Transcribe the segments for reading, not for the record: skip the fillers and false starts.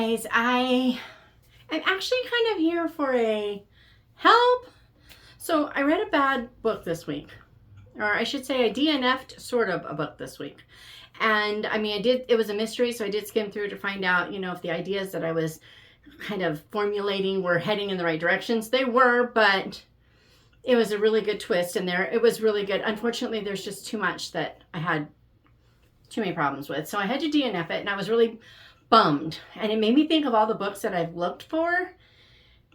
guys, I'm actually kind of here for a help. So I read a bad book this week, or I should say I DNF'd sort of a book this week. And I mean, it was a mystery, so I did skim through to find out, if the ideas that I was kind of formulating were heading in the right directions. They were, but it was a really good twist in there. It was really good. Unfortunately, there's just too much that I had too many problems with. So I had to DNF it, and I was really bummed. And it made me think of all the books that I've looked for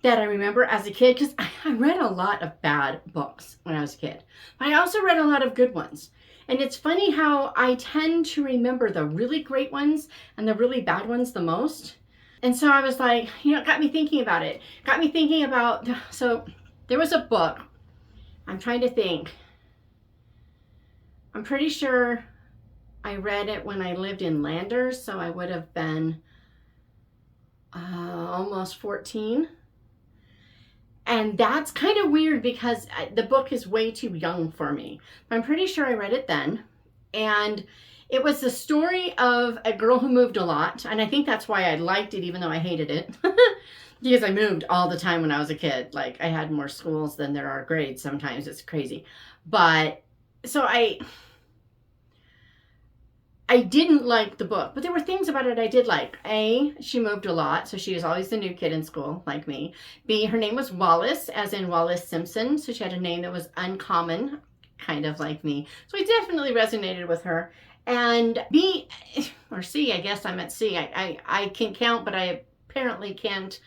that I remember as a kid, because I read a lot of bad books when I was a kid. But I also read a lot of good ones. And it's funny how I tend to remember the really great ones and the really bad ones the most. And so I was like, it got me thinking about it. Got me thinking about, so there was a book. I'm trying to think. I'm pretty sure I read it when I lived in Landers, so I would have been almost 14. And that's kind of weird because the book is way too young for me. But I'm pretty sure I read it then. And it was the story of a girl who moved a lot. And I think that's why I liked it, even though I hated it. Because I moved all the time when I was a kid. Like, I had more schools than there are grades sometimes. It's crazy. But, so I didn't like the book, but there were things about it I did like. A, she moved a lot, so she was always the new kid in school, like me. B, her name was Wallace, as in Wallace Simpson, so she had a name that was uncommon, kind of like me. So I definitely resonated with her. And B, or C, I guess I'm at C. I can count, but I apparently can't.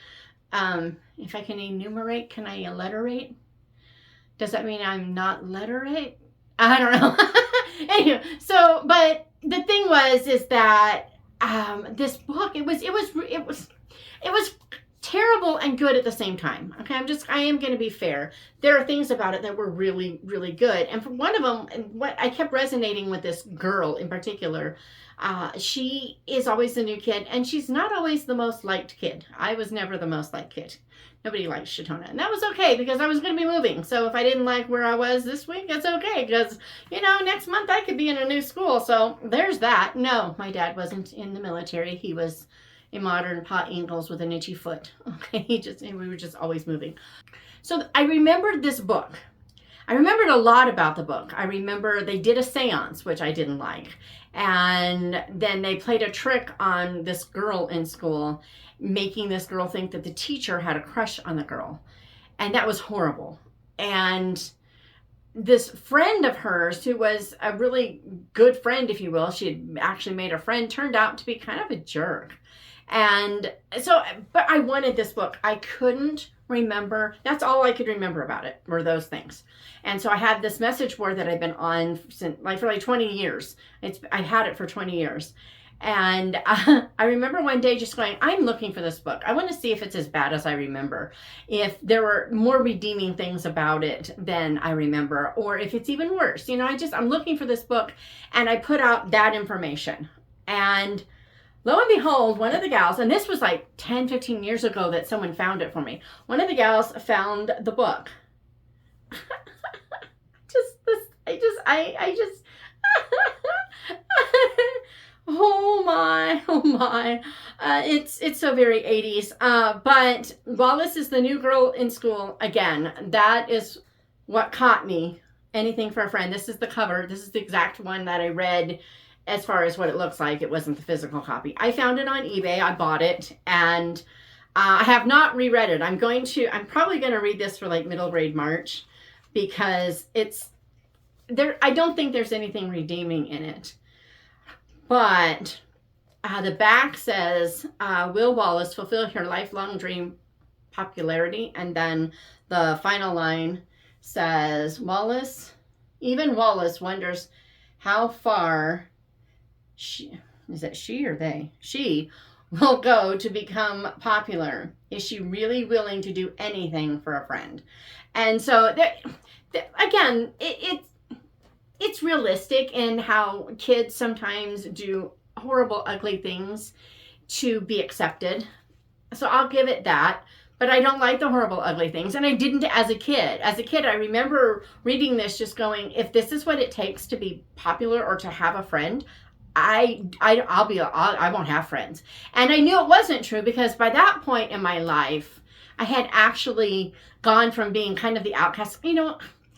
If I can enumerate, can I alliterate? Does that mean I'm not literate? I don't know. Anyway, so, but the thing is that this book, it was terrible and good at the same time. Okay, I am going to be fair. There are things about it that were really, really good. And for one of them, what I kept resonating with this girl in particular, she is always the new kid, and she's not always the most liked kid. I was never the most liked kid. Nobody liked Shatona. And that was okay because I was going to be moving. So if I didn't like where I was this week, it's okay because, next month I could be in a new school. So there's that. No, my dad wasn't in the military. He was a modern Pa Ingalls with an itchy foot. Okay, we were just always moving. So I remembered this book. I remembered a lot about the book. I remember they did a seance, which I didn't like. And then they played a trick on this girl in school, making this girl think that the teacher had a crush on the girl. And that was horrible. And this friend of hers, who was a really good friend, if you will, she had actually made a friend, turned out to be kind of a jerk. And so, but I wanted this book. I couldn't remember. That's all I could remember about it were those things. And so I had this message board that I've been on since, for 20 years. I had it for 20 years. And I remember one day just going, I'm looking for this book. I want to see if it's as bad as I remember. If there were more redeeming things about it than I remember, or if it's even worse. I'm looking for this book, and I put out that information. And lo and behold, one of the gals, and this was like 10, 15 years ago that someone found it for me. One of the gals found the book. Oh my. It's so very 80s. But Wallace is the new girl in school again. That is what caught me. Anything for a friend. This is the cover. This is the exact one that I read. As far as what it looks like, it wasn't the physical copy. I found it on eBay. I bought it, and I have not reread it. I'm probably going to read this for middle grade March, because I don't think there's anything redeeming in it. But the back says, will Wallace fulfill her lifelong dream, popularity? And then the final line says, even Wallace wonders how far she will go to become popular. Is she really willing to do anything for a friend? And so again, it's realistic in how kids sometimes do horrible, ugly things to be accepted. So I'll give it that. But I don't like the horrible, ugly things. And I didn't as a kid. As a kid, I remember reading this just going, if this is what it takes to be popular or to have a friend, I won't have friends. And I knew it wasn't true because by that point in my life, I had actually gone from being kind of the outcast.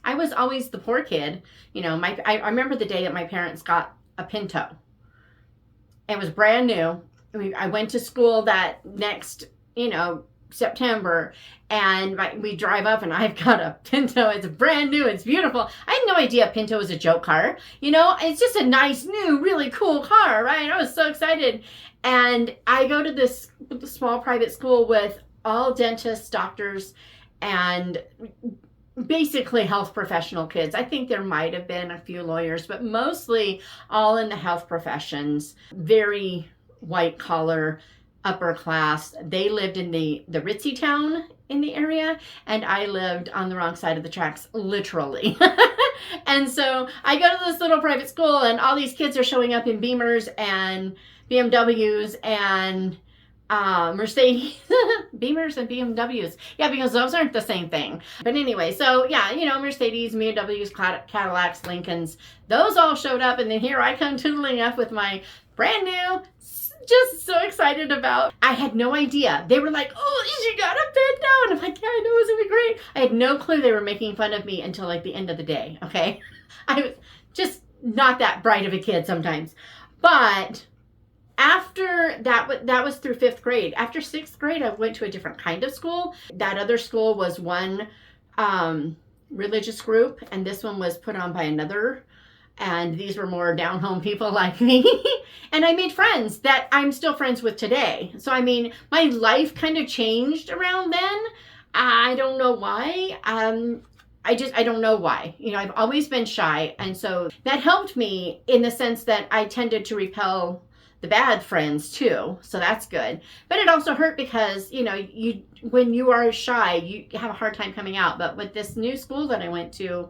I was always the poor kid. I remember the day that my parents got a Pinto. It was brand new. I went to school that next, September, and we drive up and I've got a Pinto. It's brand new. It's beautiful. I had no idea Pinto was a joke car. It's just a nice, new, really cool car, right? I was so excited. And I go to this small private school with all dentists, doctors, and basically health professional kids. I think there might have been a few lawyers, but mostly all in the health professions. Very white collar, upper class. They lived in the ritzy town in the area, and I lived on the wrong side of the tracks, literally. And so I go to this little private school, and all these kids are showing up in Beamers and BMWs and Mercedes, Beamers and BMWs. Yeah, because those aren't the same thing. But anyway, so yeah, Mercedes, BMWs, Cadillacs, Lincolns, those all showed up. And then here I come tootling up with my brand new, just so excited about. I had no idea. They were like, oh, she got a Pinto. And I'm like, yeah, I know, it's going to be great. I had no clue they were making fun of me until like the end of the day, okay? I was just not that bright of a kid sometimes. But after that was through 5th grade. After 6th grade, I went to a different kind of school. That other school was one religious group, and this one was put on by another. And these were more down-home people like me. And I made friends that I'm still friends with today. So, my life kind of changed around then. I don't know why. I don't know why. I've always been shy. And so that helped me in the sense that I tended to repel the bad friends too. So that's good. But it also hurt because, when you are shy, you have a hard time coming out. But with this new school that I went to,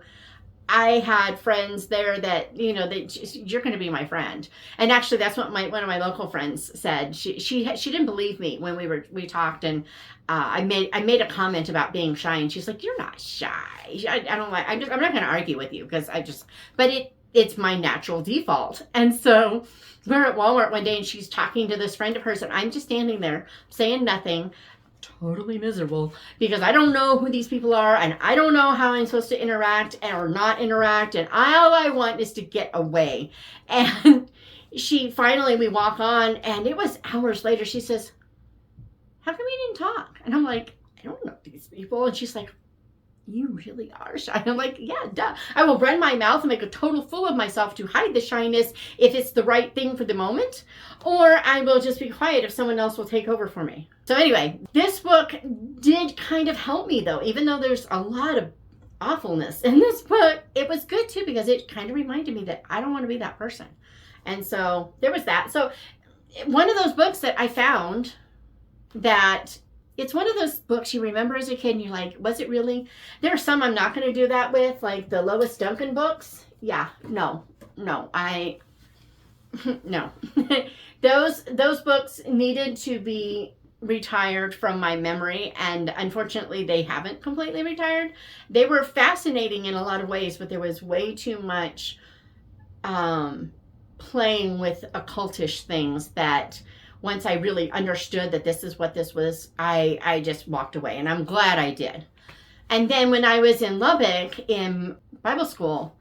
I had friends there that, you're going to be my friend. And actually, that's what one of my local friends said. She didn't believe me when we talked, and I made a comment about being shy, and she's like, "You're not shy. I don't like. I'm not going to argue with you because but it's my natural default." And so we're at Walmart one day, and she's talking to this friend of hers, and I'm just standing there saying nothing, totally miserable, because I don't know who these people are, and I don't know how I'm supposed to interact or not interact, and all I want is to get away. And we walk on, and it was hours later, she says, "How come you didn't talk?" And I'm like, "I don't know these people." And she's like, "You really are shy." And I'm like, "Yeah, duh. I will run my mouth and make a total fool of myself to hide the shyness if it's the right thing for the moment, or I will just be quiet if someone else will take over for me." So anyway, this book did kind of help me though, even though there's a lot of awfulness in this book. It was good too because it kind of reminded me that I don't want to be that person. And so there was that. So one of those books that I found that it's one of those books you remember as a kid and you're like, was it really? There are some I'm not going to do that with, like the Lois Duncan books. Yeah, no, no. Those books needed to be retired from my memory, and unfortunately they haven't completely retired. They were fascinating in a lot of ways, but there was way too much playing with occultish things that once I really understood that this is what this was, I just walked away, and I'm glad I did. And then when I was in Lubbock in Bible school,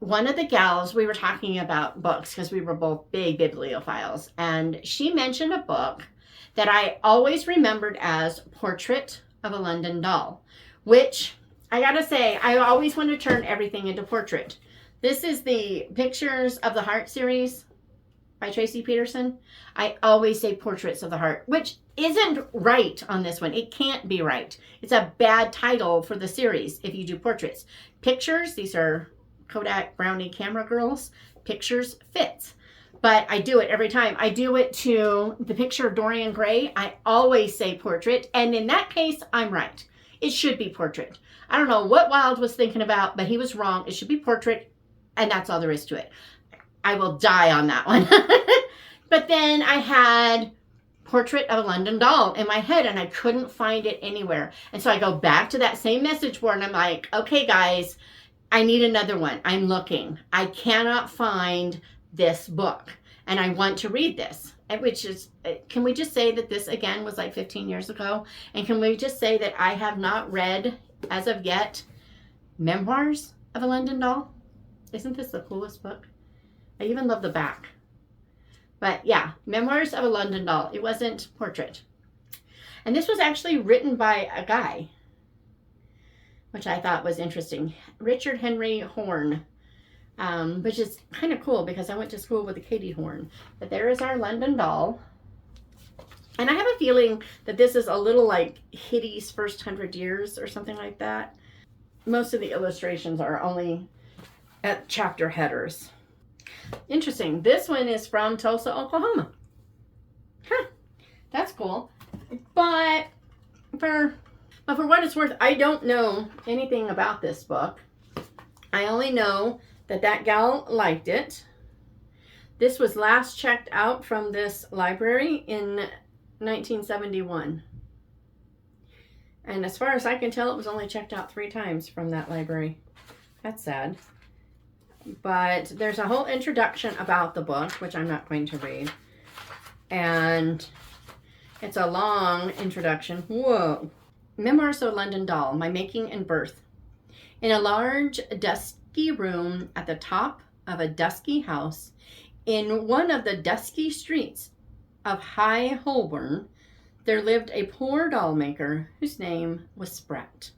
one of the gals, we were talking about books because we were both big bibliophiles, and she mentioned a book that I always remembered as Portrait of a London Doll, which I gotta say, I always want to turn everything into portrait. This is the Pictures of the Heart series by Tracy Peterson. I always say Portraits of the Heart, which isn't right on this one. It can't be right. It's a bad title for the series if you do portraits. Pictures, these are Kodak Brownie camera girls. Pictures fits. But I do it every time. I do it to the picture of Dorian Gray. I always say portrait. And in that case, I'm right. It should be portrait. I don't know what Wilde was thinking about, but he was wrong. It should be portrait. And that's all there is to it. I will die on that one. But then I had Portrait of a London Doll in my head, and I couldn't find it anywhere. And so I go back to that same message board, and I'm like, okay, guys, I need another one. I'm looking. I cannot find this book and I want to read this. Which is, can we just say that this again was like 15 years ago? And can we just say that I have not read, as of yet, Memoirs of a London Doll? Isn't this the coolest book? I even love the back. But yeah, Memoirs of a London Doll. It wasn't portrait. And this was actually written by a guy, which I thought was interesting. Richard Henry Horne. Which is kind of cool because I went to school with a Katie Horne. But there is our London doll. And I have a feeling that this is a little like Hitty's First 100 Years or something like that. Most of the illustrations are only at chapter headers. Interesting. This one is from Tulsa, Oklahoma. Huh. That's cool. But for what it's worth, I don't know anything about this book. I only know that gal liked it. This was last checked out from this library in 1971. And as far as I can tell, it was only checked out 3 times from that library. That's sad. But there's a whole introduction about the book, which I'm not going to read. And it's a long introduction. Whoa. Memoirs of a London Doll, My Making and Birth. In a large, dusty room at the top of a dusky house in one of the dusky streets of High Holborn, there lived a poor doll maker whose name was Sprat.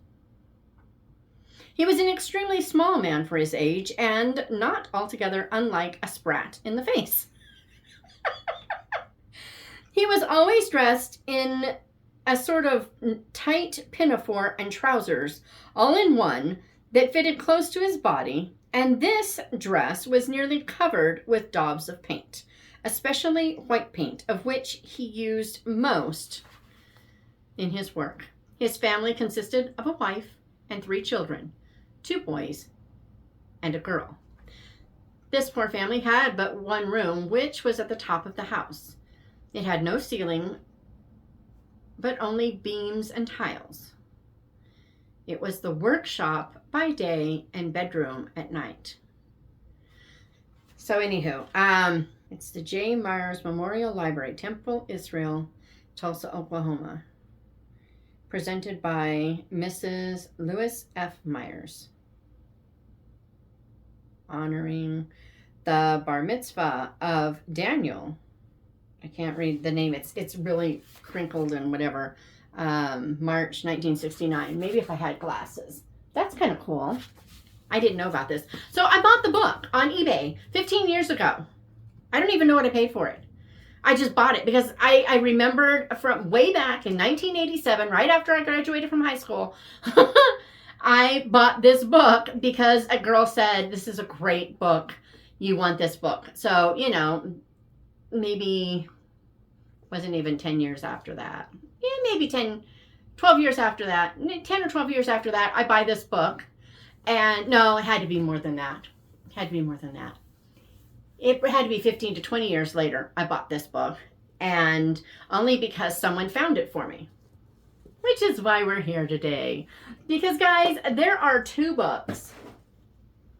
He was an extremely small man for his age and not altogether unlike a sprat in the face. He was always dressed in a sort of tight pinafore and trousers, all in one, that fitted close to his body, and this dress was nearly covered with daubs of paint, especially white paint, of which he used most in his work. His family consisted of a wife and 3 children, 2 boys and a girl. This poor family had but one room, which was at the top of the house. It had no ceiling, but only beams and tiles. It was the workshop by day and bedroom at night. So anywho, it's the J. Myers Memorial Library, Temple, Israel, Tulsa, Oklahoma. Presented by Mrs. Lewis F. Myers. Honoring the bar mitzvah of Daniel. I can't read the name. It's really crinkled and whatever. March 1969. Maybe if I had glasses. That's kind of cool. I didn't know about this. So I bought the book on eBay 15 years ago. I don't even know what I paid for it. I just bought it because I remembered from way back in 1987, right after I graduated from high school, I bought this book because a girl said, this is a great book. You want this book. So, you know, maybe wasn't even 10 years after that. Yeah, maybe 12 years after that, 10 or 12 years after that, I buy this book. And no, it had to be more than that. It had to be more than that. It had to be 15 to 20 years later, I bought this book. And only because someone found it for me. Which is why we're here today. Because guys, there are 2 books,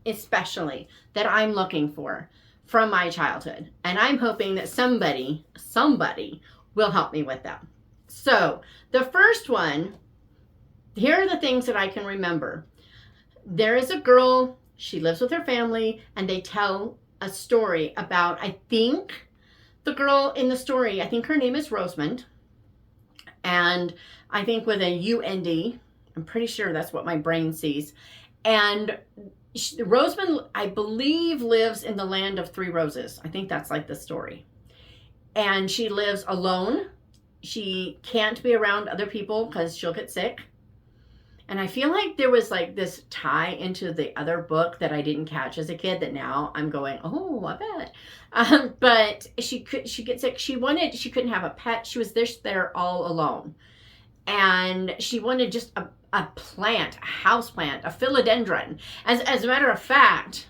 especially, that I'm looking for from my childhood. And I'm hoping that somebody will help me with them. So, the first one, here are the things that I can remember. There is a girl, she lives with her family, and they tell a story about, I think, the girl in the story, I think her name is Rosamund, and I think with a U-N-D, I'm pretty sure that's what my brain sees, and Rosamund, I believe, lives in the land of 3 roses. I think that's like the story. And she lives alone. She can't be around other people because she'll get sick. And I feel like there was like this tie into the other book that I didn't catch as a kid that now I'm going, oh, I bet. But she gets sick. She couldn't have a pet. She was just there all alone. And she wanted just a plant, a house plant, a philodendron. As a matter of fact,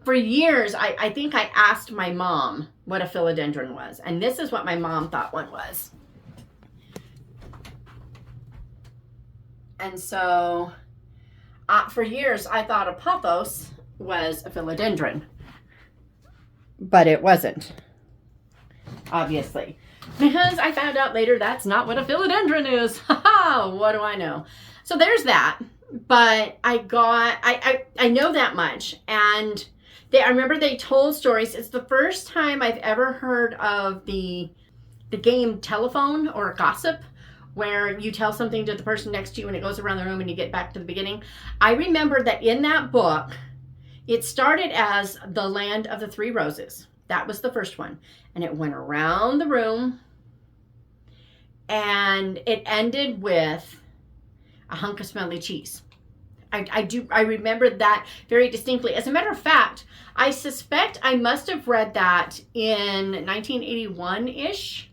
for years, I think I asked my mom what a philodendron was. And this is what my mom thought one was. And so, for years, I thought a pothos was a philodendron. but it wasn't, obviously. Because I found out later that's not what a philodendron is. Haha, what do I know? So there's that. But I know that much. And I remember they told stories. It's the first time I've ever heard of the game telephone or gossip, where you tell something to the person next to you and it goes around the room and you get back to the beginning. I remember that in that book, it started as The Land of the Three Roses. That was the first one. And it went around the room and it ended with a hunk of smelly cheese. I remember that very distinctly. As a matter of fact, I suspect I must have read that in 1981-ish,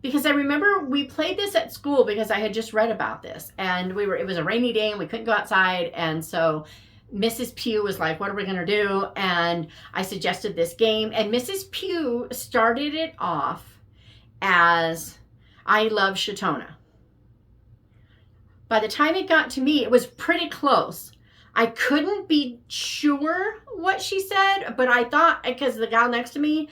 because I remember we played this at school because I had just read about this, and it was a rainy day and we couldn't go outside, and so Mrs. Pugh was like, what are we going to do? And I suggested this game, and Mrs. Pugh started it off as I Love Shatona. By the time it got to me, it was pretty close. I couldn't be sure what she said, but I thought, because the gal next to me,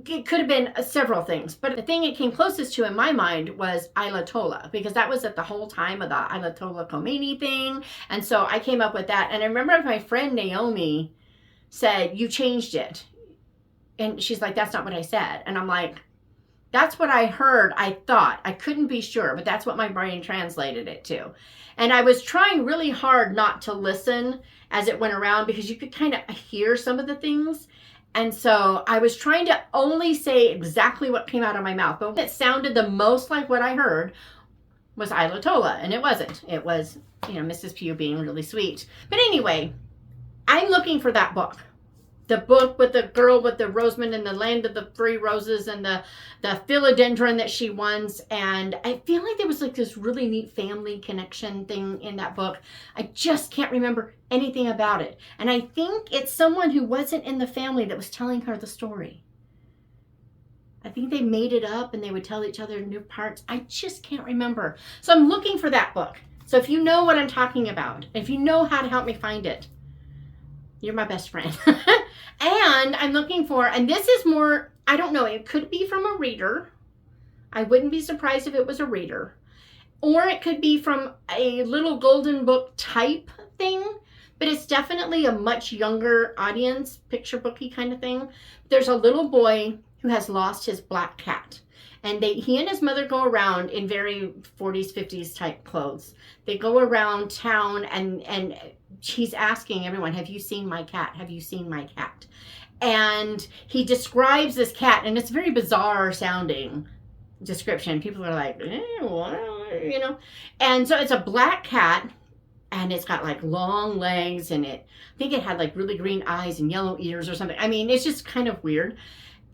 it could have been several things. But the thing it came closest to in my mind was Isla Tola, because that was at the whole time of the Isla Tola Khomeini thing. And so I came up with that. And I remember my friend Naomi said, you changed it. And she's like, that's not what I said. And I'm like, that's what I heard. I thought. I couldn't be sure, but that's what my brain translated it to. And I was trying really hard not to listen as it went around, because you could kind of hear some of the things. And so I was trying to only say exactly what came out of my mouth. But what sounded the most like what I heard was Isla Tola, and it wasn't. It was, Mrs. Pugh being really sweet. But anyway, I'm looking for that book. The book with the girl with the Rosamund and the Land of the Three Roses and the philodendron that she wants. And I feel like there was like this really neat family connection thing in that book. I just can't remember anything about it. And I think it's someone who wasn't in the family that was telling her the story. I think they made it up and they would tell each other new parts. I just can't remember. So I'm looking for that book. So if you know what I'm talking about, if you know how to help me find it, you're my best friend. And I'm looking for, and this is more, I don't know, it could be from a reader. I wouldn't be surprised if it was a reader. Or it could be from a little golden book type thing, but it's definitely a much younger audience, picture booky kind of thing. There's a little boy who has lost his black cat. And he and his mother go around in very 40s, 50s type clothes. They go around town and he's asking everyone, have you seen my cat? Have you seen my cat? And he describes this cat, and it's very bizarre sounding description. People are like, what? And so it's a black cat, and it's got like long legs, and I think it had like really green eyes and yellow ears or something. I mean, it's just kind of weird.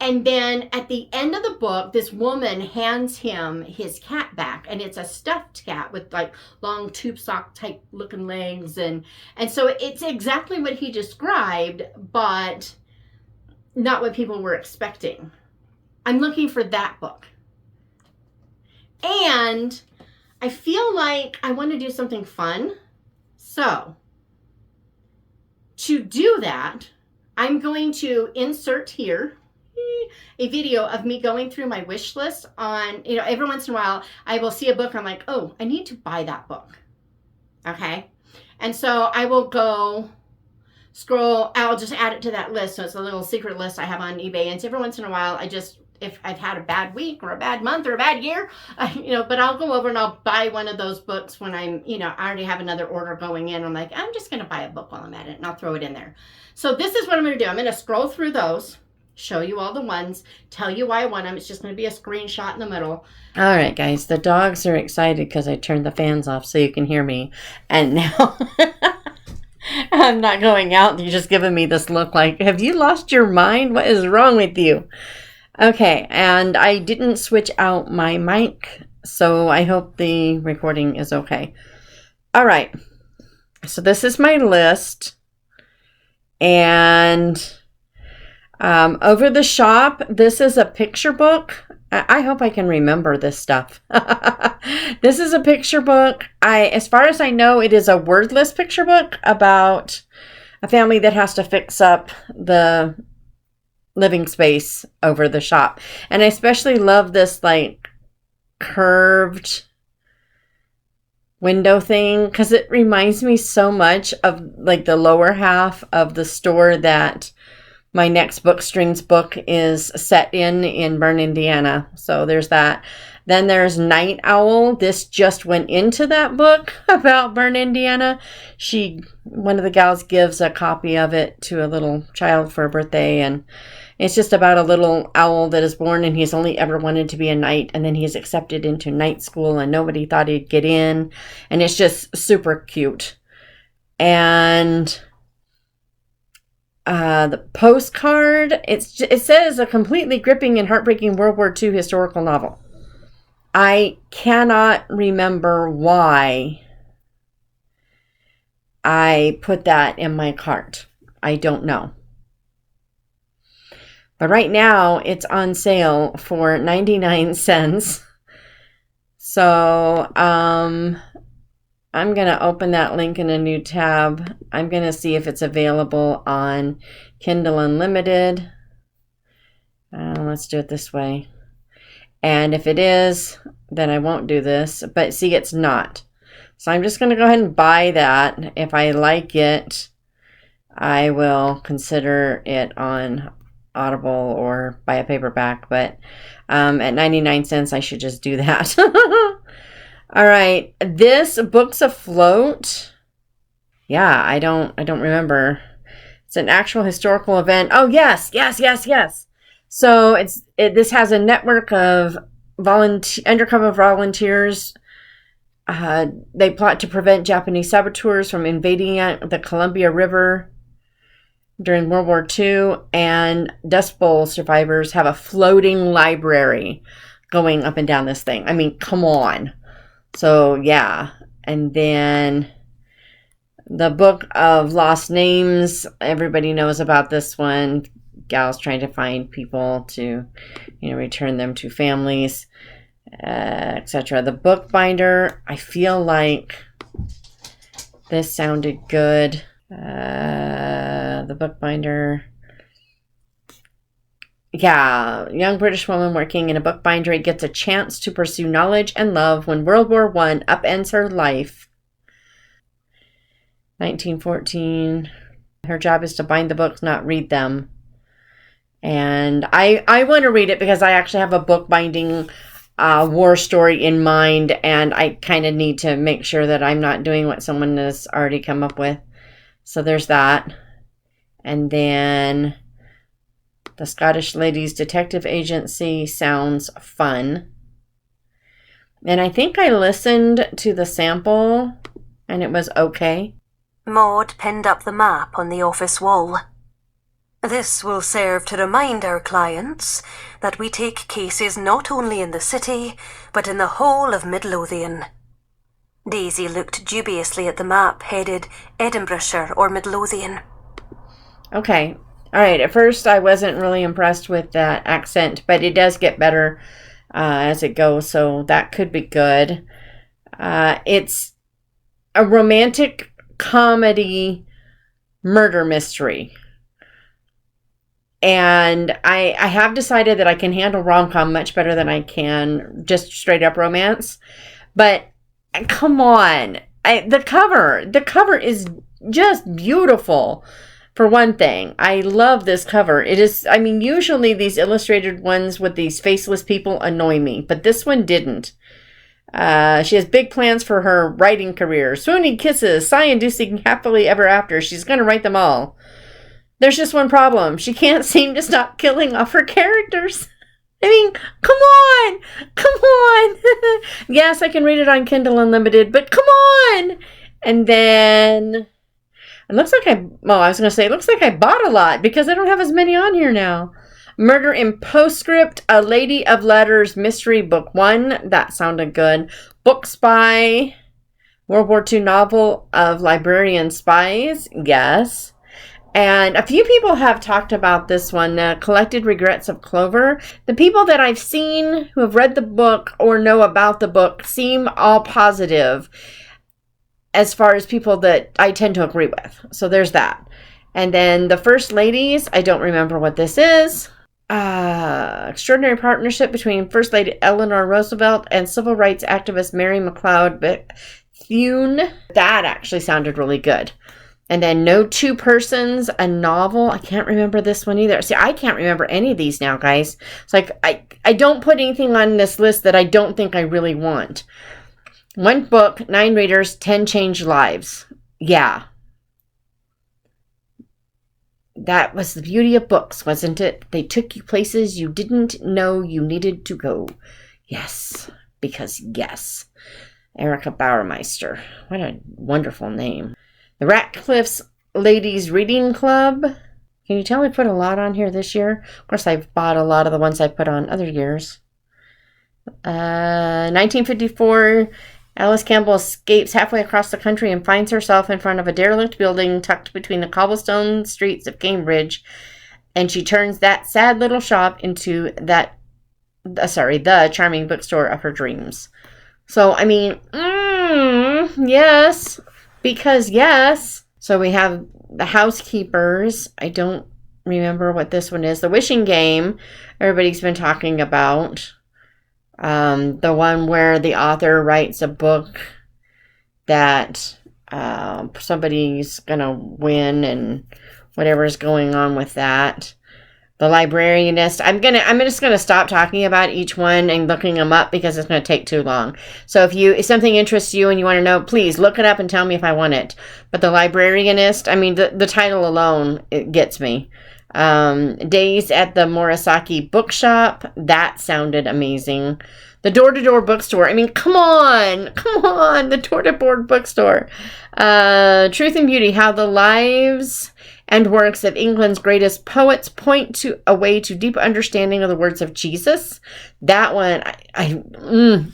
And then at the end of the book, this woman hands him his cat back, and it's a stuffed cat with like long tube sock type looking legs. And so it's exactly what he described, but not what people were expecting. I'm looking for that book. And I feel like I want to do something fun. So to do that, I'm going to insert here a video of me going through my wish list on, every once in a while I will see a book and I'm like, oh, I need to buy that book. Okay. And so I will go scroll, I'll just add it to that list. So it's a little secret list I have on eBay. And so every once in a while, if I've had a bad week or a bad month or a bad year, but I'll go over and I'll buy one of those books when I'm, I already have another order going in. I'm like, I'm just going to buy a book while I'm at it, and I'll throw it in there. So this is what I'm going to do. I'm going to scroll through those, show you all the ones, tell you why I want them. It's just going to be a screenshot in the middle. All right, guys, the dogs are excited because I turned the fans off so you can hear me. And now I'm not going out. You're just giving me this look like, have you lost your mind? What is wrong with you? Okay, and I didn't switch out my mic, so I hope the recording is okay. All right, so this is my list. And over the shop, this is a picture book. I hope I can remember this stuff. This is a picture book. As far as I know, it is a wordless picture book about a family that has to fix up the living space over the shop. And I especially love this like curved window thing because it reminds me so much of like the lower half of the store that my next book strings book is set in Bern, Indiana. So there's that. Then there's Night Owl. This just went into that book about Bern, Indiana. One of the gals gives a copy of it to a little child for a birthday, and it's just about a little owl that is born, and he's only ever wanted to be a knight, and then he's accepted into night school, and nobody thought he'd get in, and it's just super cute. And the postcard, it says a completely gripping and heartbreaking World War II historical novel. I cannot remember why I put that in my cart. I don't know. But right now, it's on sale for 99 cents. So, I'm going to open that link in a new tab. I'm going to see if it's available on Kindle Unlimited. Let's do it this way. And if it is, then I won't do this. But see, it's not. So I'm just going to go ahead and buy that. If I like it, I will consider it on Audible or buy a paperback. But at 99 cents, I should just do that. All right. This Books Afloat. Yeah, I don't remember. It's an actual historical event. Oh, yes. So this has a network of undercover volunteers. They plot to prevent Japanese saboteurs from invading the Columbia River during World War II, and Dust Bowl survivors have a floating library going up and down this thing. I mean, come on. So, yeah. And then the Book of Lost Names. Everybody knows about this one. Gals trying to find people to, return them to families, etc. The Bookbinder. I feel like this sounded good. The Bookbinder. Yeah, young British woman working in a bookbindery gets a chance to pursue knowledge and love when World War I upends her life. 1914. Her job is to bind the books, not read them. And I want to read it because I actually have a bookbinding war story in mind, and I kind of need to make sure that I'm not doing what someone has already come up with. So there's that. And then the Scottish Ladies Detective Agency sounds fun. And I think I listened to the sample and it was okay. Maud pinned up the map on the office wall. This will serve to remind our clients that we take cases not only in the city, but in the whole of Midlothian. Daisy looked dubiously at the map headed Edinburghshire or Midlothian. Okay. All right. At first, I wasn't really impressed with that accent, but it does get better as it goes, so that could be good. It's a romantic comedy murder mystery. And I have decided that I can handle rom-com much better than I can just straight up romance. But come on. The cover is just beautiful. For one thing, I love this cover. It is, usually these illustrated ones with these faceless people annoy me, but this one didn't. She has big plans for her writing career. Swooning kisses, sigh-inducing happily ever after. She's going to write them all. There's just one problem. She can't seem to stop killing off her characters. Come on. Yes, I can read it on Kindle Unlimited, but come on. And then it looks like it looks like I bought a lot because I don't have as many on here now. Murder in Postscript, A Lady of Letters Mystery Book 1. That sounded good. Book Spy, World War II novel of librarian spies. Yes. And a few people have talked about this one, Collected Regrets of Clover. The people that I've seen who have read the book or know about the book seem all positive as far as people that I tend to agree with. So there's that. And then The First Ladies, I don't remember what this is. Extraordinary partnership between First Lady Eleanor Roosevelt and civil rights activist Mary McLeod Bethune. That actually sounded really good. And then No Two Persons, a novel. I can't remember this one either. See, I can't remember any of these now, guys. It's like I don't put anything on this list that I don't think I really want. One book, 9 readers, 10 changed lives. Yeah. That was the beauty of books, wasn't it? They took you places you didn't know you needed to go. Yes, because yes. Erica Bauermeister. What a wonderful name. The Ratcliffe's Ladies Reading Club. Can you tell I put a lot on here this year? Of course, I've bought a lot of the ones I put on other years. 1954, Alice Campbell escapes halfway across the country and finds herself in front of a derelict building tucked between the cobblestone streets of Cambridge. And she turns that sad little shop into the charming bookstore of her dreams. So, I mean, yes. Because yes. So we have The Housekeepers. I don't remember what this one is. The Wishing Game. Everybody's been talking about. The one where the author writes a book that somebody's gonna win and whatever's going on with that. The Librarianist. I'm just gonna stop talking about each one and looking them up because it's gonna take too long. So if something interests you and you want to know, please look it up and tell me if I want it. But The Librarianist, I mean the title alone, it gets me. Days at the Morisaki Bookshop. That sounded amazing. The Door-to-Door Bookstore. I mean, come on, the Door-to-Door Bookstore. Truth and Beauty, How the Lives and Works of England's Greatest Poets Point to a Way to Deep Understanding of the Words of Jesus. That one,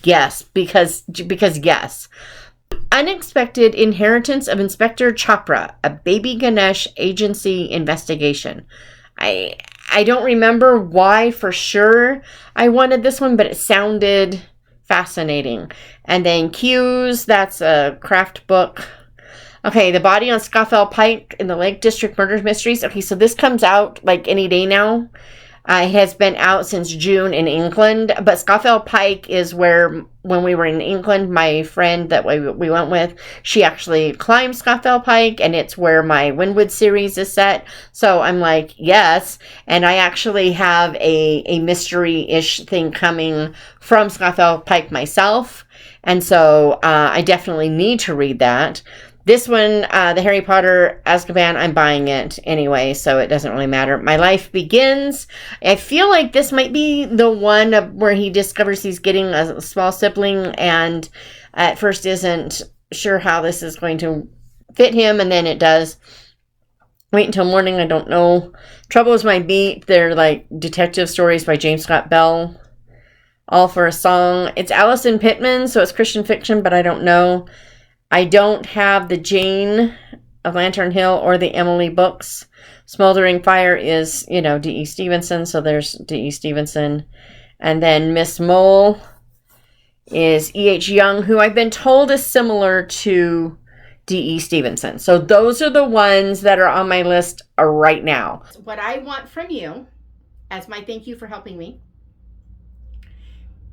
yes, because yes. Unexpected Inheritance of Inspector Chopra, a Baby Ganesh Agency Investigation. I don't remember why for sure I wanted this one, but it sounded fascinating. And then Cues, that's a craft book. Okay, The Body on Scafell Pike in the Lake District Murder Mysteries. Okay, so this comes out like any day now. It has been out since June in England, but Scafell Pike is where, when we were in England, my friend that we went with, she actually climbed Scafell Pike, and it's where my Wynwood series is set. So I'm like, yes, and I actually have a mystery-ish thing coming from Scafell Pike myself, and so I definitely need to read that. This one, the Harry Potter Azkaban, I'm buying it anyway, so it doesn't really matter. My Life Begins. I feel like this might be the one where he discovers he's getting a small sibling and at first isn't sure how this is going to fit him, and then it does. Wait Until Morning, I don't know. Trouble Is My Beat. They're like detective stories by James Scott Bell. All for a Song. It's Alison Pittman, so it's Christian fiction, but I don't know. I don't have the Jane of Lantern Hill or the Emily books. Smoldering Fire is, D.E. Stevenson, so there's D.E. Stevenson. And then Miss Mole is E.H. Young, who I've been told is similar to D.E. Stevenson. So those are the ones that are on my list right now. What I want from you, as my thank you for helping me,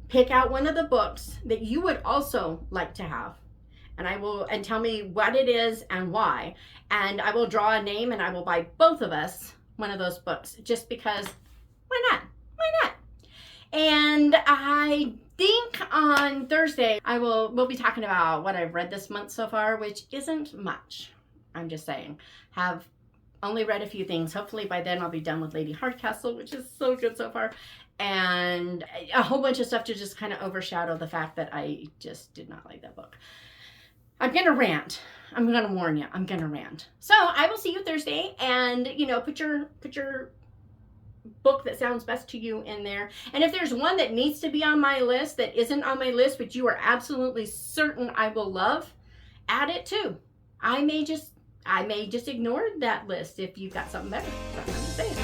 pick out one of the books that you would also like to have. And tell me what it is and why. And I will draw a name and I will buy both of us one of those books just because why not? And I think on Thursday we'll be talking about what I've read this month so far, which isn't much. I'm just saying. Have only read a few things. Hopefully by then I'll be done with Lady Hardcastle, which is so good so far. And a whole bunch of stuff to just kind of overshadow the fact that I just did not like that book. I'm going to rant. I'm going to warn you. I'm going to rant. So I will see you Thursday, and, put your book that sounds best to you in there. And if there's one that needs to be on my list that isn't on my list, but you are absolutely certain I will love, add it too. I may just ignore that list if you've got something better. That's what I'm saying.